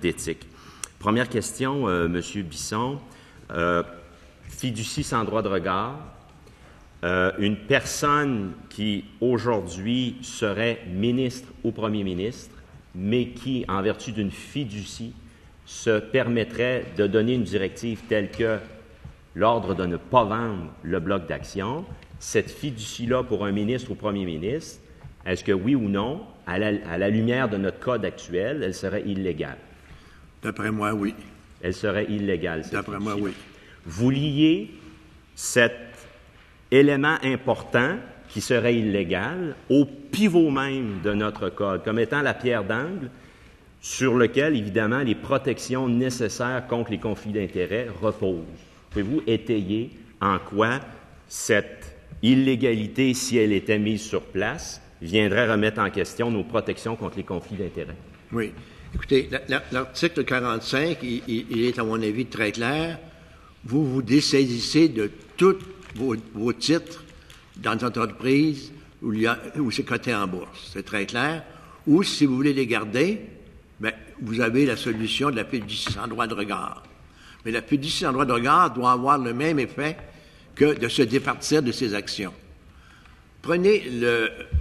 d'éthique. Première question, M. Bisson. Fiducie sans droit de regard. Une personne qui, aujourd'hui, serait ministre ou premier ministre, mais qui, en vertu d'une fiducie, se permettrait de donner une directive telle que l'ordre de ne pas vendre le bloc d'actions, cette fiducie-là pour un ministre ou premier ministre, est-ce que oui ou non, à la lumière de notre code actuel, elle serait illégale? D'après moi, oui. Elle serait illégale, cette D'après moi, oui. Vous liez cet élément important qui serait illégal au pivot même de notre code, comme étant la pierre d'angle sur lequel, évidemment, les protections nécessaires contre les conflits d'intérêts reposent. Pouvez-vous étayer en quoi cette illégalité, si elle était mise sur place, viendrait remettre en question nos protections contre les conflits d'intérêts? Oui. Écoutez, l'article 45, il est, à mon avis, très clair. Vous vous dessaisissez de tous vos titres dans une entreprise où c'est coté en bourse. C'est très clair. Ou, si vous voulez les garder, bien, vous avez la solution de la fiducie sans droit de regard. Mais la fiducie sans droit de regard doit avoir le même effet que de se départir de ses actions.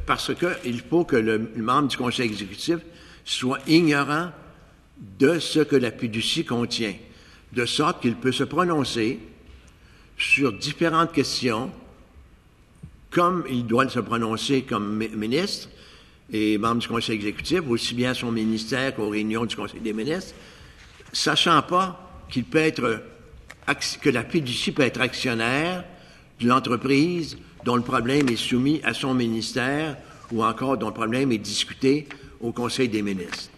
Parce qu'il faut que le membre du conseil exécutif soit ignorant de ce que la fiducie contient, de sorte qu'il peut se prononcer sur différentes questions, comme il doit se prononcer comme ministre et membre du conseil exécutif, aussi bien à son ministère qu'aux réunions du conseil des ministres, sachant pas qu'il peut être, que la fiducie peut être actionnaire d'une entreprise dont le problème est soumis à son ministère ou encore dont le problème est discuté au Conseil des ministres.